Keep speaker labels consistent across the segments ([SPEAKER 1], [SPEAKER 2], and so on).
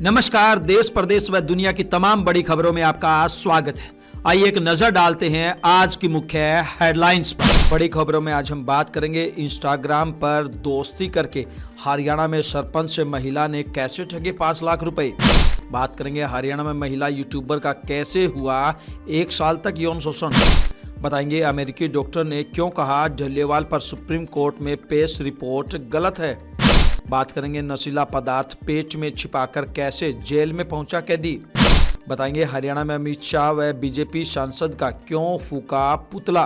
[SPEAKER 1] नमस्कार, देश प्रदेश व दुनिया की तमाम बड़ी खबरों में आपका स्वागत है। आइए एक नजर डालते हैं आज की मुख्य हेडलाइंस पर। बड़ी खबरों में आज हम बात करेंगे इंस्टाग्राम पर दोस्ती करके हरियाणा में सरपंच से महिला ने कैसे ठगे 5 लाख रुपए। बात करेंगे हरियाणा में महिला यूट्यूबर का कैसे हुआ 1 साल तक यौन शोषण। बताएंगे अमेरिकी डॉक्टर ने क्यों कहा डल्लेवाल पर सुप्रीम कोर्ट में पेश रिपोर्ट गलत है। बात करेंगे नशीला पदार्थ पेट में छिपाकर कैसे जेल में पहुंचा कैदी। बताएंगे हरियाणा में अमित शाह व बीजेपी सांसद का क्यों फूका पुतला।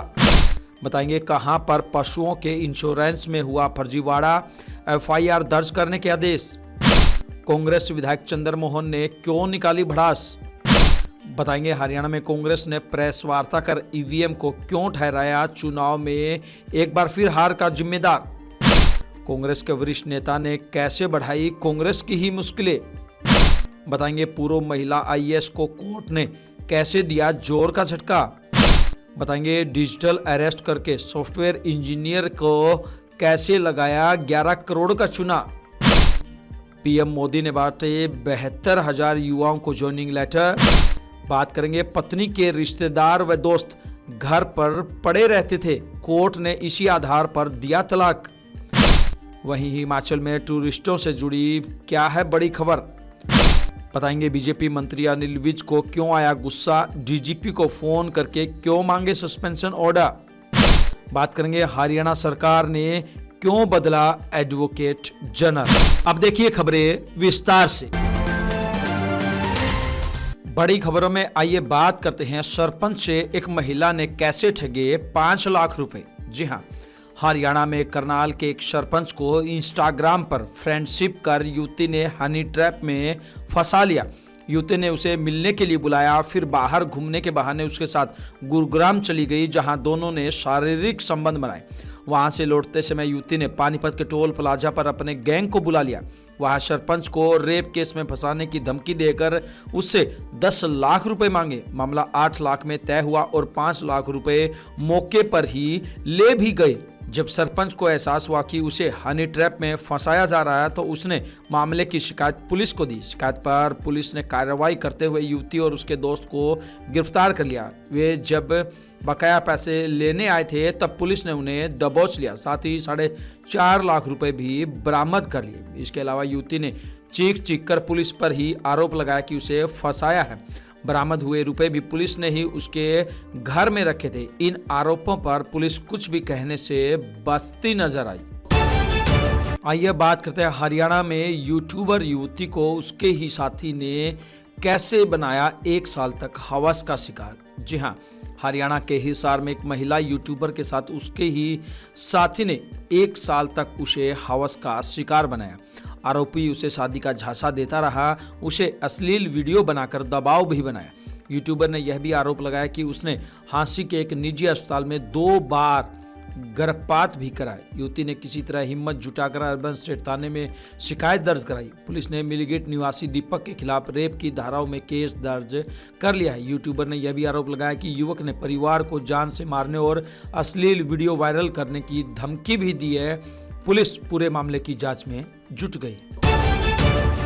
[SPEAKER 1] बताएंगे कहां पर पशुओं के इंश्योरेंस में हुआ फर्जीवाड़ा, एफआईआर दर्ज करने के आदेश। कांग्रेस विधायक चंद्र मोहन ने क्यों निकाली भड़ास। बताएंगे हरियाणा में कांग्रेस ने प्रेस वार्ता कर ईवीएम को क्यों ठहराया चुनाव में एक बार फिर हार का जिम्मेदार। कांग्रेस के वरिष्ठ नेता ने कैसे बढ़ाई कांग्रेस की ही मुश्किलें। बताएंगे पूर्व महिला आईएएस को कोर्ट ने कैसे दिया जोर का झटका। बताएंगे डिजिटल अरेस्ट करके सॉफ्टवेयर इंजीनियर को कैसे लगाया 11 करोड़ का चूना। पीएम मोदी ने बांटे 72,000 युवाओं को ज्वाइनिंग लेटर। बात करेंगे पत्नी के रिश्तेदार व दोस्त घर पर पड़े रहते थे, कोर्ट ने इसी आधार पर दिया तलाक। वहीं हिमाचल में टूरिस्टों से जुड़ी क्या है बड़ी खबर। बताएंगे बीजेपी मंत्री अनिल विज को क्यों आया गुस्सा, डीजीपी को फोन करके क्यों मांगे सस्पेंशन ऑर्डर। बात करेंगे हरियाणा सरकार ने क्यों बदला एडवोकेट जनरल। अब देखिए खबरें विस्तार से। बड़ी खबरों में आइए बात करते हैं सरपंच से एक महिला ने कैसे ठगे 5 लाख रुपए। जी हां, हरियाणा में करनाल के एक सरपंच को इंस्टाग्राम पर फ्रेंडशिप कर युवती ने हनी ट्रैप में फंसा लिया। युवती ने उसे मिलने के लिए बुलाया, फिर बाहर घूमने के बहाने उसके साथ गुरुग्राम चली गई, जहां दोनों ने शारीरिक संबंध बनाए। वहां से लौटते समय युवती ने पानीपत के टोल प्लाजा पर अपने गैंग को बुला लिया। वहां सरपंच को रेप केस में फंसाने की धमकी देकर उससे 10 लाख रुपए मांगे। मामला 8 लाख में तय हुआ और 5 लाख रुपए मौके पर ही ले भी गए। जब सरपंच को एहसास हुआ कि उसे हनी ट्रैप में फंसाया जा रहा है तो उसने मामले की शिकायत पुलिस को दी। शिकायत पर पुलिस ने कार्रवाई करते हुए युवती और उसके दोस्त को गिरफ्तार कर लिया। वे जब बकाया पैसे लेने आए थे तब पुलिस ने उन्हें दबोच लिया, साथ ही 4.5 लाख रुपए भी बरामद कर लिए। इसके अलावा युवती ने चीख कर पुलिस पर ही आरोप लगाया कि उसे फंसाया है। बरामद हुए रुपए भी पुलिस ने ही उसके घर में रखे थे। इन आरोपों पर पुलिस कुछ भी कहने से बचती नजर आई। आइए बात करते हैं हरियाणा में यूट्यूबर युवती को उसके ही साथी ने कैसे बनाया 1 साल तक हवस का शिकार। जी हां, हरियाणा के हिसार में एक महिला यूट्यूबर के साथ उसके ही साथी ने 1 साल तक उसे हवस का शिकार बनाया। आरोपी उसे शादी का झांसा देता रहा, उसे अश्लील वीडियो बनाकर दबाव भी बनाया। यूट्यूबर ने यह भी आरोप लगाया कि उसने हांसी के एक निजी अस्पताल में 2 बार गर्भपात भी कराया। युवती ने किसी तरह हिम्मत जुटाकर अर्बन स्टेट थाने में शिकायत दर्ज कराई। पुलिस ने मिलीगेट निवासी दीपक के खिलाफ रेप की धाराओं में केस दर्ज कर लिया है। यूट्यूबर ने यह भी आरोप लगाया कि युवक ने परिवार को जान से मारने और अश्लील वीडियो वायरल करने की धमकी भी दी है। पुलिस पूरे मामले की जांच में जुट गई।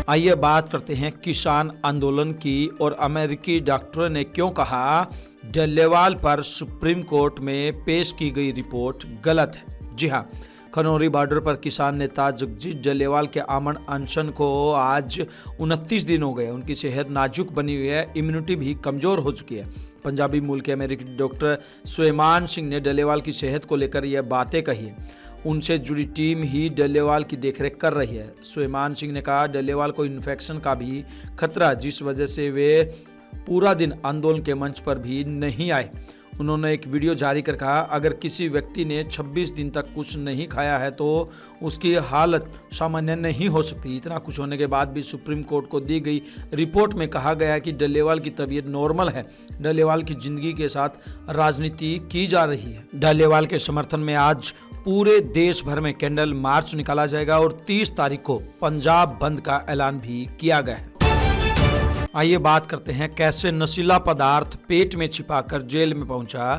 [SPEAKER 1] आइए बात करते हैं किसान आंदोलन की और अमेरिकी डॉक्टरों ने क्यों कहा डल्लेवाल पर सुप्रीम कोर्ट में पेश की गई रिपोर्ट गलत है। जी हां, खनौरी बॉर्डर पर किसान नेता जगजीत डल्लेवाल के आमरण अनशन को आज 29 दिन हो गए। उनकी सेहत नाजुक बनी हुई है, इम्यूनिटी भी कमजोर हो चुकी है। पंजाबी मूल के अमेरिकी डॉक्टर सुलेमान सिंह ने डल्लेवाल की सेहत को लेकर यह बातें कही है। उनसे जुड़ी टीम ही डल्लेवाल की देखरेख कर रही है। सुलेमान सिंह ने कहा डल्लेवाल को इन्फेक्शन का भी खतरा, जिस वजह से वे पूरा दिन आंदोलन के मंच पर भी नहीं आए। उन्होंने एक वीडियो जारी कर कहा अगर किसी व्यक्ति ने 26 दिन तक कुछ नहीं खाया है तो उसकी हालत सामान्य नहीं हो सकती। इतना कुछ होने के बाद भी सुप्रीम कोर्ट को दी गई रिपोर्ट में कहा गया है कि डल्लेवाल की तबीयत नॉर्मल है। डल्लेवाल की जिंदगी के साथ राजनीति की जा रही है। डल्लेवाल के समर्थन में आज पूरे देश भर में कैंडल मार्च निकाला जाएगा और 30 तारीख को पंजाब बंद का ऐलान भी किया गया है। आइए बात करते हैं कैसे नशीला पदार्थ पेट में छिपाकर जेल में पहुंचा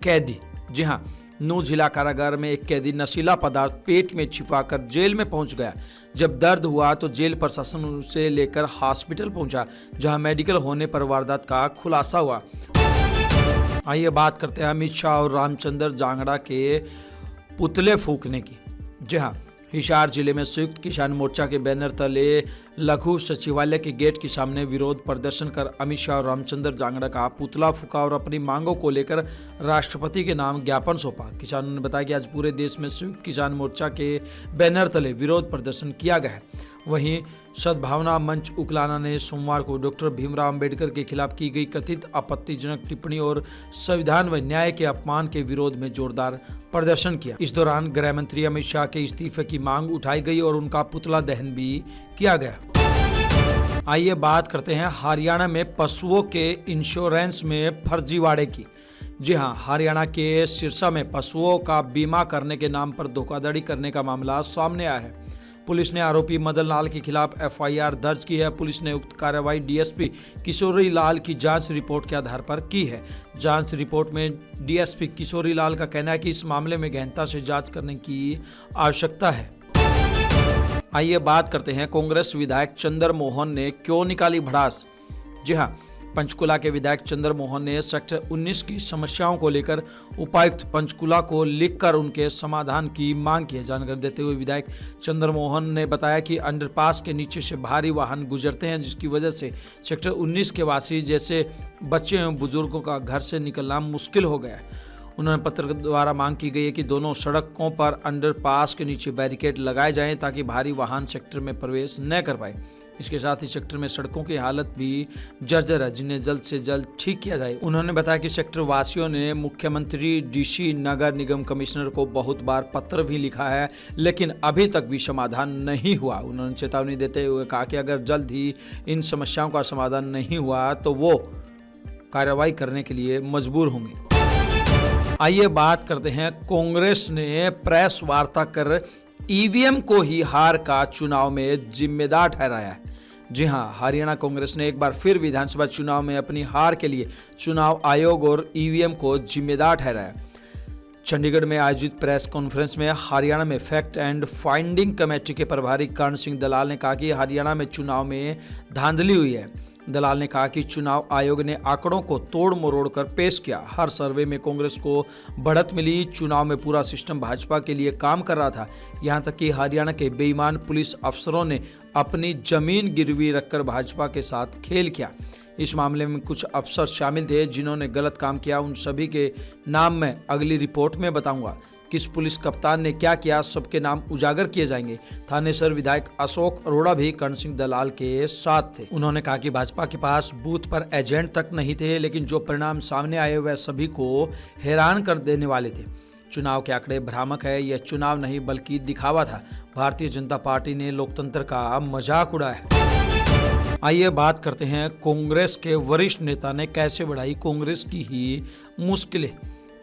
[SPEAKER 1] कैदी। जी हां, नूंह जिला कारागार में एक कैदी नशीला पदार्थ पेट में छिपाकर जेल में पहुंच गया। जब दर्द हुआ तो जेल प्रशासन उसे लेकर हॉस्पिटल पहुंचा, जहां मेडिकल होने पर वारदात का खुलासा हुआ। आइए बात करते हैं अमित शाह और रामचंद्र जांगड़ा के पुतले फूंकने की। जी हाँ, हिसार जिले में संयुक्त किसान मोर्चा के बैनर तले लघु सचिवालय के गेट के सामने विरोध प्रदर्शन कर अमित शाह और रामचंद्र जांगड़ा का पुतला फूंका और अपनी मांगों को लेकर राष्ट्रपति के नाम ज्ञापन सौंपा। किसानों ने बताया कि आज पूरे देश में संयुक्त किसान मोर्चा के बैनर तले विरोध प्रदर्शन किया गया है। वहीं सद्भावना मंच उकलाना ने सोमवार को डॉक्टर भीमराव अंबेडकर के खिलाफ की गई कथित आपत्तिजनक टिप्पणी और संविधान व न्याय के अपमान के विरोध में जोरदार प्रदर्शन किया। इस दौरान गृह मंत्री अमित शाह के इस्तीफे की मांग उठाई गई और उनका पुतला दहन भी किया गया। आइए बात करते हैं हरियाणा में पशुओं के इंश्योरेंस में फर्जीवाड़े की। जी हां, हरियाणा के सिरसा में पशुओं का बीमा करने के नाम पर धोखाधड़ी करने का मामला सामने आया है। पुलिस ने आरोपी मदन लाल के खिलाफ एफआईआर दर्ज की है। पुलिस ने उक्त कार्रवाई डीएसपी किशोरी लाल की जांच रिपोर्ट के आधार पर की है। जांच रिपोर्ट में डीएसपी किशोरी लाल का कहना है कि इस मामले में गहनता से जांच करने की आवश्यकता है। आइए बात करते हैं कांग्रेस विधायक चंद्र मोहन ने क्यों निकाली भड़ास। जी हाँ, पंचकुला के विधायक चंद्र मोहन ने सेक्टर 19 की समस्याओं को लेकर उपायुक्त पंचकुला को लिखकर उनके समाधान की मांग की है। जानकारी देते हुए विधायक चंद्र मोहन ने बताया कि अंडरपास के नीचे से भारी वाहन गुजरते हैं, जिसकी वजह से सेक्टर 19 के वासी जैसे बच्चे एवं बुजुर्गों का घर से निकलना मुश्किल हो गया है। उन्होंने पत्र द्वारा मांग की गई है कि दोनों सड़कों पर अंडरपास के नीचे बैरिकेड लगाए जाएं ताकि भारी वाहन सेक्टर में प्रवेश न कर पाए। इसके साथ ही सेक्टर में सड़कों की हालत भी जर्जर है, जिन्हें जल्द से जल्द ठीक किया जाए। उन्होंने बताया कि सेक्टर वासियों ने मुख्यमंत्री, डीसी, नगर निगम कमिश्नर को बहुत बार पत्र भी लिखा है, लेकिन अभी तक भी समाधान नहीं हुआ। उन्होंने चेतावनी देते हुए कहा कि अगर जल्द ही इन समस्याओं का समाधान नहीं हुआ तो वो कार्रवाई करने के लिए मजबूर होंगे। आइए बात करते हैं, कांग्रेस ने प्रेस वार्ता कर ईवीएम को ही हार का चुनाव में जिम्मेदार ठहराया है। जी हां, हरियाणा कांग्रेस ने एक बार फिर विधानसभा चुनाव में अपनी हार के लिए चुनाव आयोग और ईवीएम को जिम्मेदार ठहराया। चंडीगढ़ में आयोजित प्रेस कॉन्फ्रेंस में हरियाणा में फैक्ट एंड फाइंडिंग कमेटी के प्रभारी कर्ण सिंह दलाल ने कहा कि हरियाणा में चुनाव में धांधली हुई है। दलाल ने कहा कि चुनाव आयोग ने आंकड़ों को तोड़ मरोड़ कर पेश किया। हर सर्वे में कांग्रेस को बढ़त मिली। चुनाव में पूरा सिस्टम भाजपा के लिए काम कर रहा था। यहां तक कि हरियाणा के बेईमान पुलिस अफसरों ने अपनी जमीन गिरवी रखकर भाजपा के साथ खेल किया। इस मामले में कुछ अफसर शामिल थे जिन्होंने गलत काम किया। उन सभी के नाम मैं अगली रिपोर्ट में बताऊंगा। किस पुलिस कप्तान ने क्या किया, सबके नाम उजागर किए जाएंगे। थानेसर विधायक अशोक अरोड़ा भी कर्ण सिंह दलाल के साथ थे। उन्होंने कहा कि भाजपा के पास बूथ पर एजेंट तक नहीं थे, लेकिन जो परिणाम सामने आए वह सभी को हैरान कर देने वाले थे। चुनाव के आंकड़े भ्रामक है। यह चुनाव नहीं बल्कि दिखावा था। भारतीय जनता पार्टी ने लोकतंत्र का मजाक उड़ाया। आइए बात करते हैं, कांग्रेस के वरिष्ठ नेता ने कैसे बढ़ाई कांग्रेस की ही मुश्किलें।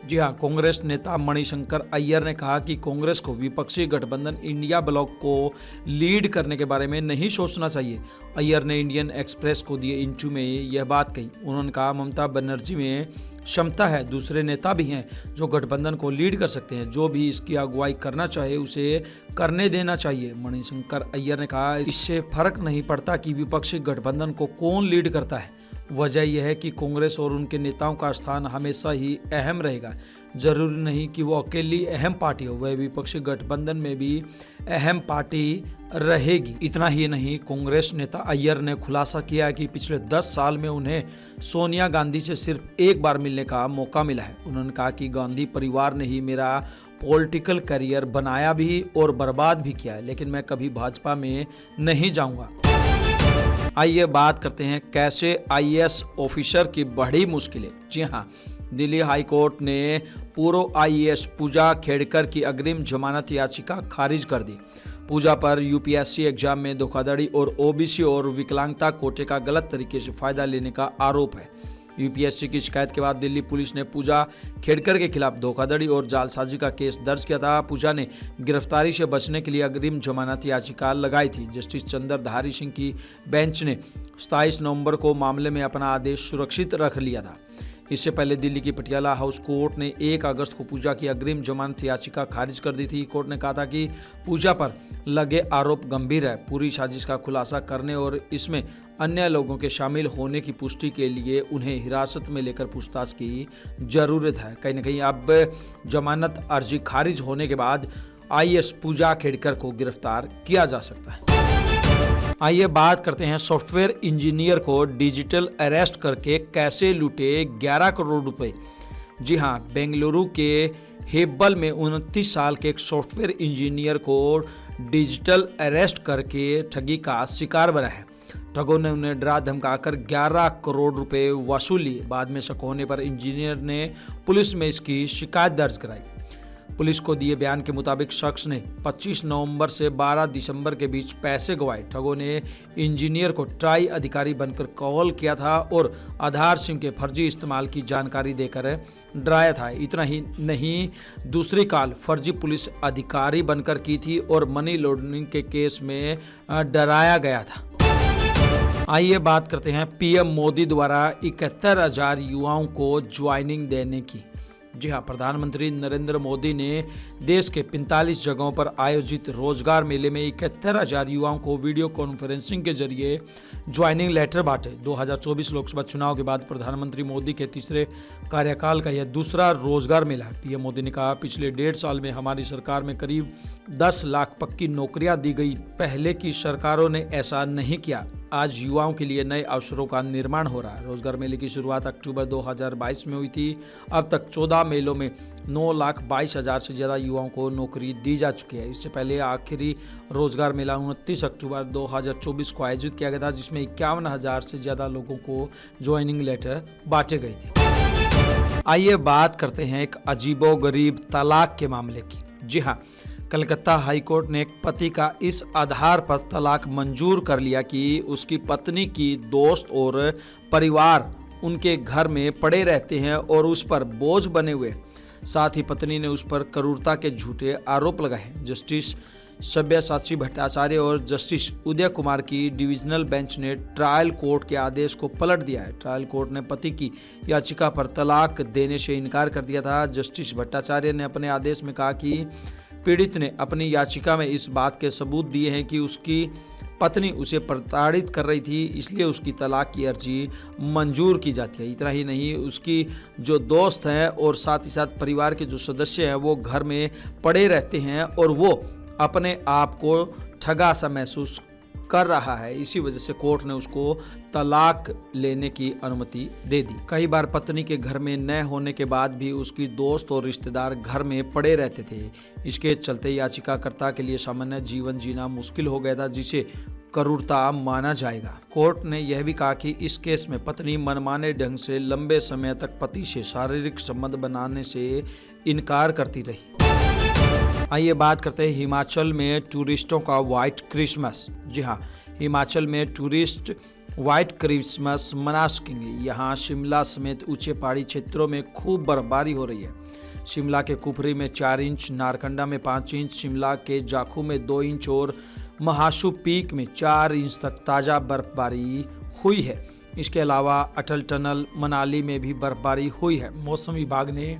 [SPEAKER 1] जी हाँ, कांग्रेस नेता मणिशंकर अय्यर ने कहा कि कांग्रेस को विपक्षी गठबंधन इंडिया ब्लॉक को लीड करने के बारे में नहीं सोचना चाहिए। अय्यर ने इंडियन एक्सप्रेस को दिए इंटरव्यू में यह बात कही। उन्होंने कहा, ममता बनर्जी में क्षमता है, दूसरे नेता भी हैं जो गठबंधन को लीड कर सकते हैं। जो भी इसकी अगुवाई करना चाहे उसे करने देना चाहिए। मणिशंकर अय्यर ने कहा, इससे फर्क नहीं पड़ता कि विपक्षी गठबंधन को कौन लीड करता है। वजह यह है कि कांग्रेस और उनके नेताओं का स्थान हमेशा ही अहम रहेगा। जरूरी नहीं कि वो अकेली अहम पार्टी हो, वह विपक्षी गठबंधन में भी अहम पार्टी रहेगी। इतना ही नहीं, कांग्रेस नेता अय्यर ने खुलासा किया कि पिछले 10 साल में उन्हें सोनिया गांधी से सिर्फ एक बार मिलने का मौका मिला है। उन्होंने कहा कि गांधी परिवार ने ही मेरा पॉलिटिकल करियर बनाया भी और बर्बाद भी किया है, लेकिन मैं कभी भाजपा में नहीं जाऊंगा। आइए बात करते हैं, कैसे आईएएस ऑफिसर की बढ़ी मुश्किलें। जी हाँ, दिल्ली हाई कोर्ट ने पूर्व आईएएस पूजा खेड़कर की अग्रिम जमानत याचिका खारिज कर दी। पूजा पर यूपीएससी एग्जाम में धोखाधड़ी और ओबीसी और विकलांगता कोटे का गलत तरीके से फायदा लेने का आरोप है। यूपीएससी की शिकायत के बाद दिल्ली पुलिस ने पूजा खेड़कर के खिलाफ धोखाधड़ी और जालसाजी का केस दर्ज किया था। पूजा ने गिरफ्तारी से बचने के लिए अग्रिम जमानत याचिका लगाई थी। जस्टिस चंद्रधारी सिंह की बेंच ने 27 नवंबर को मामले में अपना आदेश सुरक्षित रख लिया था। इससे पहले दिल्ली की पटियाला हाउस कोर्ट ने 1 अगस्त को पूजा की अग्रिम जमानत याचिका खारिज कर दी थी। कोर्ट ने कहा था कि पूजा पर लगे आरोप गंभीर है, पूरी साजिश का खुलासा करने और इसमें अन्य लोगों के शामिल होने की पुष्टि के लिए उन्हें हिरासत में लेकर पूछताछ की जरूरत है। कहीं न कहीं अब जमानत अर्जी खारिज होने के बाद आईएएस पूजा खेड़कर को गिरफ्तार किया जा सकता है। आइए बात करते हैं सॉफ्टवेयर इंजीनियर को डिजिटल अरेस्ट करके कैसे लूटे 11 करोड़ रुपए। जी हां, बेंगलुरु के हेब्बल में 29 साल के एक सॉफ्टवेयर इंजीनियर को डिजिटल अरेस्ट करके ठगी का शिकार बना है। ठगों ने उन्हें डरा धमकाकर 11 करोड़ रुपए वसूल लिए। बाद में शक होने पर इंजीनियर ने पुलिस में इसकी शिकायत दर्ज कराई। पुलिस को दिए बयान के मुताबिक शख्स ने 25 नवंबर से 12 दिसंबर के बीच पैसे गंवाए। ठगों ने इंजीनियर को ट्राई अधिकारी बनकर कॉल किया था और आधार सिम के फर्जी इस्तेमाल की जानकारी देकर डराया था। इतना ही नहीं, दूसरी कॉल फर्जी पुलिस अधिकारी बनकर की थी और मनी लॉन्ड्रिंग के केस में डराया गया था। आइए बात करते हैं पीएम मोदी द्वारा 71,000 युवाओं को ज्वाइनिंग देने की। जी हाँ, प्रधानमंत्री नरेंद्र मोदी ने देश के 45 जगहों पर आयोजित रोजगार मेले में 71,000 युवाओं को वीडियो कॉन्फ्रेंसिंग के जरिए ज्वाइनिंग लेटर बांटे। 2024 लोकसभा चुनाव के बाद प्रधानमंत्री मोदी के तीसरे कार्यकाल का यह दूसरा रोजगार मेला है। पीएम मोदी ने कहा, पिछले 1.5 साल में हमारी सरकार में करीब 10 लाख पक्की नौकरियां दी गई। पहले की सरकारों ने ऐसा नहीं किया। आज युवाओं के लिए नए अवसरों का निर्माण हो रहा है। रोजगार मेले की शुरुआत अक्टूबर 2022 में हुई थी। अब तक 14 मेलों में 9,22,000 से ज़्यादा युवाओं को नौकरी दी जा चुकी है। इससे पहले आखिरी रोजगार मेला 29 अक्टूबर 2024 को आयोजित किया गया था, जिसमें 51,000 से ज़्यादा लोगों को ज्वाइनिंग लेटर बांटे गए थे। आइए बात करते हैं एक अजीबोगरीब तलाक के मामले की। जी हाँ, कलकत्ता हाईकोर्ट ने एक पति का इस आधार पर तलाक मंजूर कर लिया कि उसकी पत्नी की दोस्त और परिवार उनके घर में पड़े रहते हैं और उस पर बोझ बने हुए। साथ ही पत्नी ने उस पर क्रूरता के झूठे आरोप लगाए हैं। जस्टिस सब्यसाची भट्टाचार्य और जस्टिस उदय कुमार की डिविजनल बेंच ने ट्रायल कोर्ट के आदेश को पलट दिया है। ट्रायल कोर्ट ने पति की याचिका पर तलाक देने से इनकार कर दिया था। जस्टिस भट्टाचार्य ने अपने आदेश में कहा कि पीड़ित ने अपनी याचिका में इस बात के सबूत दिए हैं कि उसकी पत्नी उसे प्रताड़ित कर रही थी, इसलिए उसकी तलाक की अर्जी मंजूर की जाती है। इतना ही नहीं, उसकी जो दोस्त हैं और साथ ही साथ परिवार के जो सदस्य हैं वो घर में पड़े रहते हैं और वो अपने आप को ठगा सा महसूस कर रहा है। इसी वजह से कोर्ट ने उसको तलाक लेने की अनुमति दे दी। कई बार पत्नी के घर में न होने के बाद भी उसकी दोस्त और रिश्तेदार घर में पड़े रहते थे। इसके चलते याचिकाकर्ता के लिए सामान्य जीवन जीना मुश्किल हो गया था, जिसे क्रूरता माना जाएगा। कोर्ट ने यह भी कहा कि इस केस में पत्नी मनमाने ढंग से लंबे समय तक पति से शारीरिक संबंध बनाने से इनकार करती रही। आइए बात करते हैं हिमाचल में टूरिस्टों का व्हाइट क्रिसमस। जी हाँ, हिमाचल में टूरिस्ट व्हाइट क्रिसमस मना सकेंगे। यहाँ शिमला समेत ऊंचे पहाड़ी क्षेत्रों में खूब बर्फबारी हो रही है। शिमला के कुफरी में 4 इंच, नारकंडा में 5 इंच, शिमला के जाखू में 2 इंच और महाशु पीक में 4 इंच तक ताज़ा बर्फबारी हुई है। इसके अलावा अटल टनल मनाली में भी बर्फबारी हुई है। मौसम विभाग ने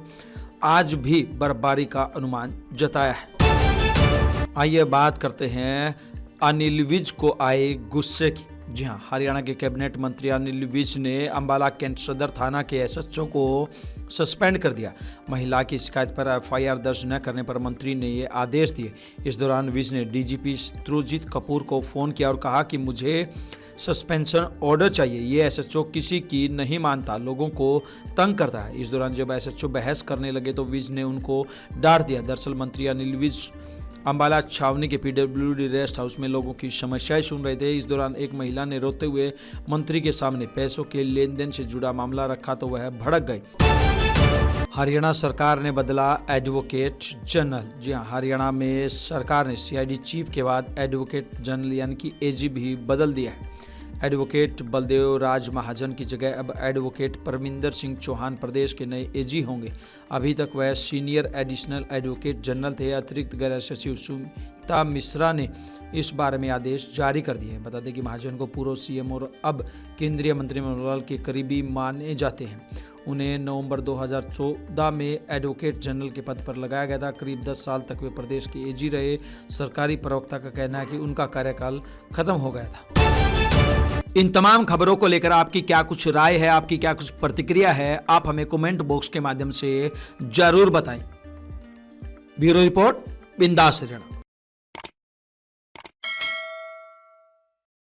[SPEAKER 1] आज भी बर्फबारी का अनुमान जताया है। आइए बात करते हैं अनिल विज को आए गुस्से की। जी हाँ, हरियाणा के कैबिनेट मंत्री अनिल विज ने अंबाला कैंट सदर थाना के एसएचओ को सस्पेंड कर दिया। महिला की शिकायत पर एफआईआर दर्ज न करने पर मंत्री ने ये आदेश दिए। इस दौरान विज ने डीजीपी शत्रुजीत कपूर को फोन किया और कहा कि मुझे सस्पेंशन ऑर्डर चाहिए। ये एसएचओ किसी की नहीं मानता, लोगों को तंग करता है। इस दौरान जब एसएचओ बहस करने लगे तो विज ने उनको डांट दिया। दरअसल मंत्री अनिल विज अंबाला छावनी के पीडब्ल्यूडी रेस्ट हाउस में लोगों की समस्याएं सुन रहे थे। इस दौरान एक महिला ने रोते हुए मंत्री के सामने पैसों के लेन देन से जुड़ा मामला रखा तो वह भड़क गए। हरियाणा सरकार ने बदला एडवोकेट जनरल। जी हाँ, हरियाणा में सरकार ने सीआईडी चीफ के बाद एडवोकेट जनरल यानी कि एजी भी बदल दिया है। एडवोकेट बलदेव राज महाजन की जगह अब एडवोकेट परमिंदर सिंह चौहान प्रदेश के नए एजी होंगे। अभी तक वह सीनियर एडिशनल एडवोकेट जनरल थे। अतिरिक्त गैर सचिव सुमिता मिश्रा ने इस बारे में आदेश जारी कर दिए हैं। बता दें कि महाजन को पूर्व सीएम और अब केंद्रीय मंत्रिमंडल के करीबी माने जाते हैं। उन्हें नवंबर 2014 में एडवोकेट जनरल के पद पर लगाया गया था। करीब 10 साल तक वे प्रदेश के एजी रहे। सरकारी प्रवक्ता का कहना है कि उनका कार्यकाल खत्म हो गया था। इन तमाम खबरों को लेकर आपकी क्या कुछ राय है, आपकी क्या कुछ प्रतिक्रिया है, आप हमें कमेंट बॉक्स के माध्यम से जरूर बताएं। ब्यूरो रिपोर्ट, बिंदास हरियाणा।